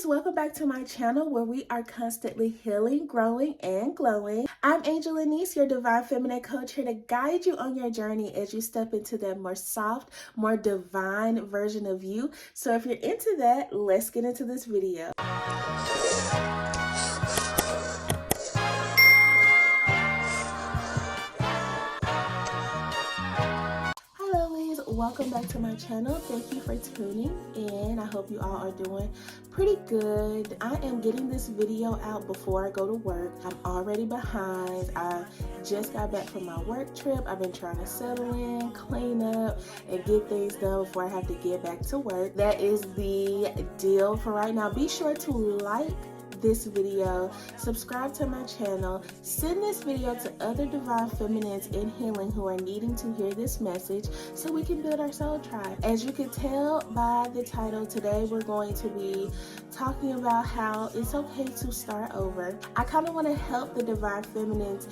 welcome back to my channel where we are constantly healing, growing, and glowing. I'm Angel.lenise, your divine feminine coach, here to guide you on your journey as you step into that more soft, more divine version of you. So if you're into that, let's get into this video. Welcome back to my channel. Thank you for tuning in. I hope you all are doing pretty good. I am getting this video out before I go to work. I'm already behind. I just got back from my work trip. I've been trying to settle in, clean up, and get things done before I have to get back to work. That is the deal for right now. Be sure to like this video, subscribe to my channel, send this video to other divine feminines in healing who are needing to hear this message so we can build our soul tribe. As you can tell by the title, today we're going to be talking about how it's okay to start over. I kind of want to help the divine feminines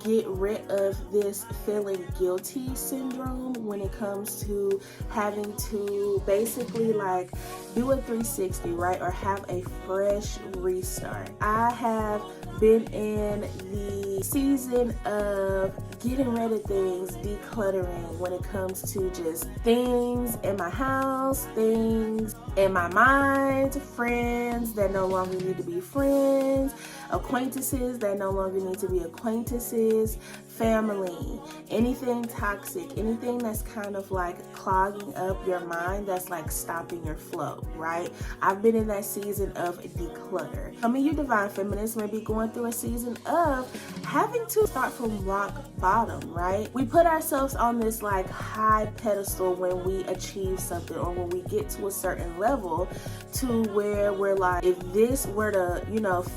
get rid of this feeling guilty syndrome when it comes to having to basically like do a 360, right? Or have a fresh restart. I have been in the season of getting rid of things, decluttering when it comes to just things in my house, things in my mind, friends that no longer need to be friends, acquaintances that no longer need to be acquaintances, family, anything toxic, anything that's kind of like clogging up your mind, that's like stopping your flow, right? I've been in that season of declutter. Some of you divine feminists may be going through a season of having to start from rock bottom, right? We put ourselves on this like high pedestal when we achieve something or when we get to a certain level to where we're like, if this were to,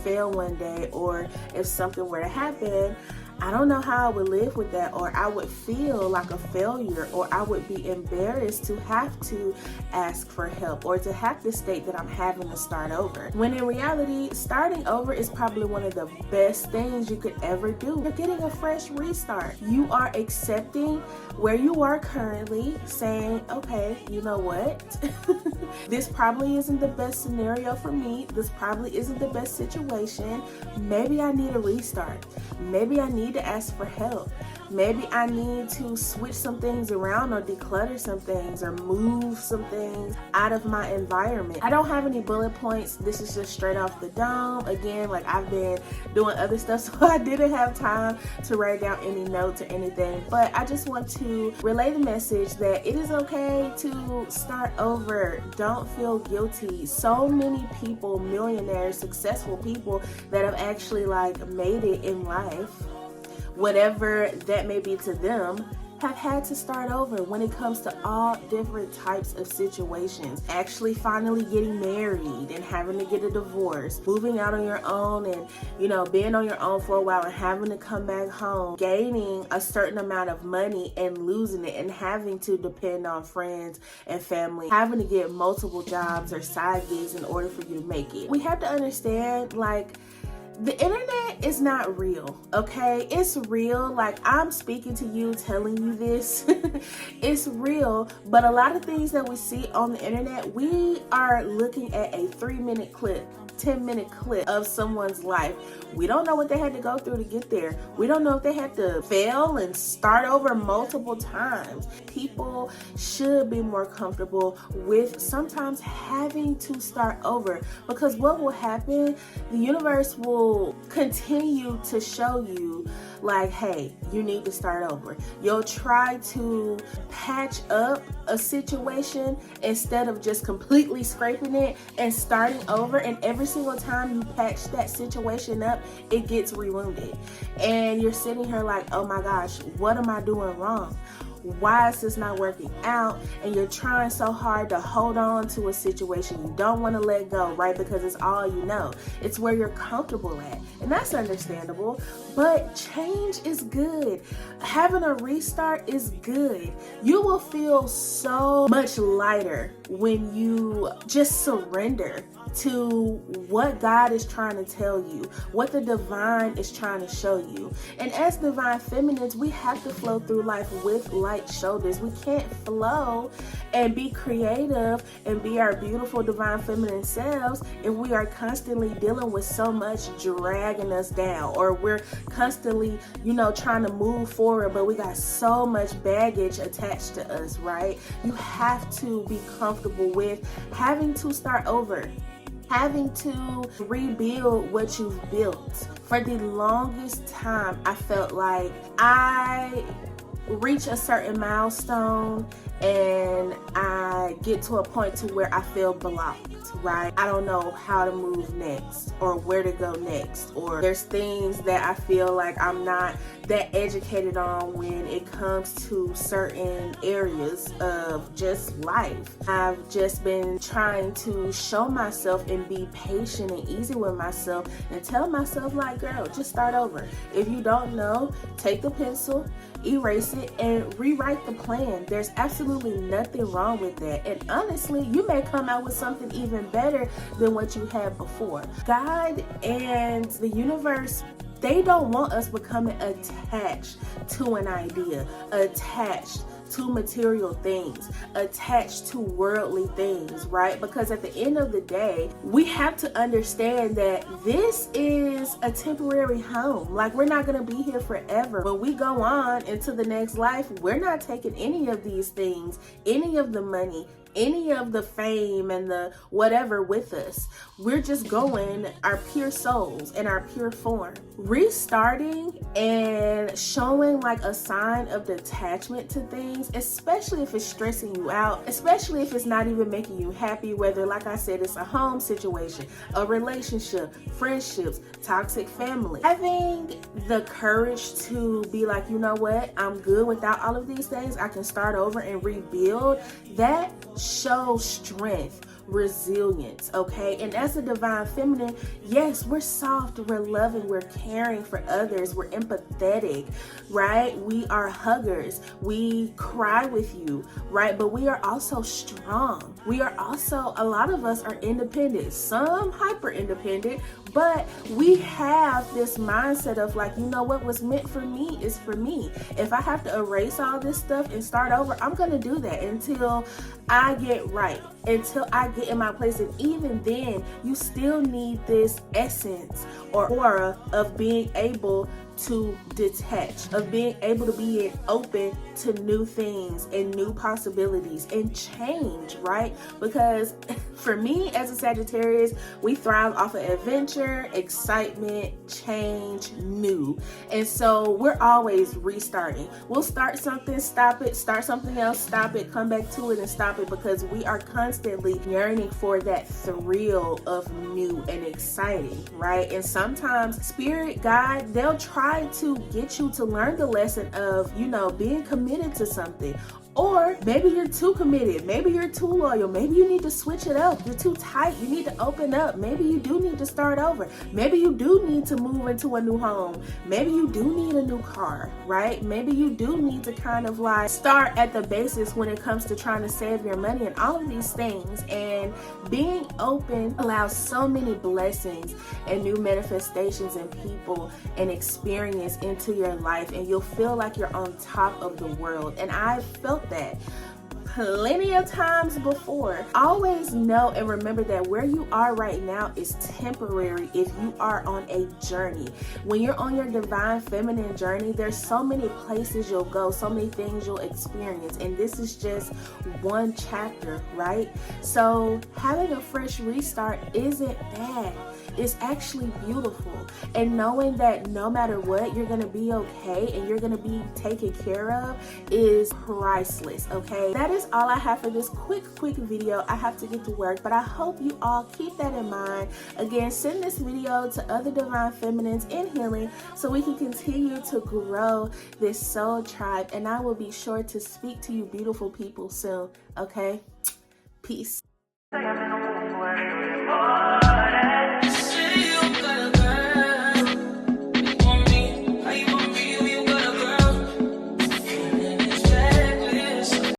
fail one day, or if something were to happen, I don't know how I would live with that, or I would feel like a failure, or I would be embarrassed to have to ask for help or to have to state that I'm having to start over. When in reality, starting over is probably one of the best things you could ever do. You're getting a fresh restart. You are accepting where you are currently, saying, okay, you know what? This probably isn't the best scenario for me. This probably isn't the best situation. Maybe I need a restart. Maybe I need to ask for help. Maybe I need to switch some things around or declutter some things or move some things out of my environment. I don't have any bullet points. This is just straight off the dome. Again, like I've been doing other stuff, so I didn't have time to write down any notes or anything. But I just want to relay the message that it is okay to start over. Don't feel guilty. So many people, millionaires, successful people that have actually like made it in life, whatever that may be to them, have had to start over when it comes to all different types of situations. Actually finally getting married and having to get a divorce, moving out on your own and, being on your own for a while and having to come back home, gaining a certain amount of money and losing it and having to depend on friends and family, having to get multiple jobs or side gigs in order for you to make it. We have to understand, like, the internet is not real, okay? It's real. Like, I'm speaking to you, telling you this. It's real, but a lot of things that we see on the internet, we are looking at a 3-minute clip, 10-minute clip of someone's life. We don't know what they had to go through to get there. We don't know if they had to fail and start over multiple times. People should be more comfortable with sometimes having to start over, because what will happen, the universe will continue to show you like, hey, you need to start over. You'll try to patch up a situation instead of just completely scraping it and starting over, and every single time you patch that situation up, it gets rewounded, and you're sitting here like, oh my gosh, what am I doing wrong? Why is this not working out? And you're trying so hard to hold on to a situation you don't want to let go, right? Because it's all you know. It's where you're comfortable at. And that's understandable. But change is good. Having a restart is good. You will feel so much lighter when you just surrender to what God is trying to tell you, what the divine is trying to show you. And as divine feminines, we have to flow through life with light light shoulders. We can't flow and be creative and be our beautiful divine feminine selves if we are constantly dealing with so much dragging us down, or we're constantly, trying to move forward, but we got so much baggage attached to us, right? You have to be comfortable with having to start over, having to rebuild what you've built. For the longest time, I felt like I reach a certain milestone and I get to a point to where I feel blocked, right? I don't know how to move next or where to go next, or there's things that I feel like I'm not that educated on when it comes to certain areas of just life. I've just been trying to show myself and be patient and easy with myself and tell myself, like, girl, just start over. If you don't know, take the pencil, erase it, and rewrite the plan. There's absolutely nothing wrong with that. And honestly, you may come out with something even better than what you had before. God and the universe, they don't want us becoming attached to an idea, attached to material things, attached to worldly things, right? Because at the end of the day, we have to understand that this is a temporary home. Like, we're not going to be here forever. When we go on into the next life, we're not taking any of these things, any of the money, any of the fame and the whatever with us. We're just going our pure souls in our pure form. Restarting and showing like a sign of detachment to things, especially if it's stressing you out, especially if it's not even making you happy, whether, like I said, it's a home situation, a relationship, friendships, toxic family. Having the courage to be like, you know what, I'm good without all of these things. I can start over and rebuild. That shows strength, resilience, okay? And as a divine feminine, yes, we're soft, we're loving, we're caring for others, we're empathetic, right? We are huggers, we cry with you, right? But we are also strong. We are also, a lot of us are independent, some hyper independent, but we have this mindset of like, you know what was meant for me is for me. If I have to erase all this stuff and start over, I'm gonna do that until I get right, until I get in my place. And even then, you still need this essence or aura of being able to detach, of being able to be open to new things and new possibilities and change, right? Because for me as a Sagittarius, we thrive off of adventure, excitement, change, new. And so we're always restarting. We'll start something, stop it, start something else, stop it, come back to it and stop it, because we are constantly yearning for that thrill of new and exciting, right? And sometimes Spirit, God, they'll try to get you to learn the lesson of, being committed to something. Or maybe you're too committed. Maybe you're too loyal. Maybe you need to switch it up. You're too tight. You need to open up. Maybe you do need to start over. Maybe you do need to move into a new home. Maybe you do need a new car, right? Maybe you do need to kind of like start at the basics when it comes to trying to save your money and all of these things. And being open allows so many blessings and new manifestations and people and experience into your life. And you'll feel like you're on top of the world. And I've felt that plenty of times before. Always know and remember that where you are right now is temporary if you are on a journey. When you're on your divine feminine journey, there's so many places you'll go, so many things you'll experience, and this is just one chapter, right? So having a fresh restart isn't bad. It's actually beautiful. And knowing that no matter what, you're gonna be okay and you're gonna be taken care of is priceless, okay? That is all I have for this quick video. I have to get to work, but I hope you all keep that in mind. Again, send this video to other divine feminines in healing so we can continue to grow this soul tribe. And I will be sure to speak to you beautiful people soon, okay? Peace.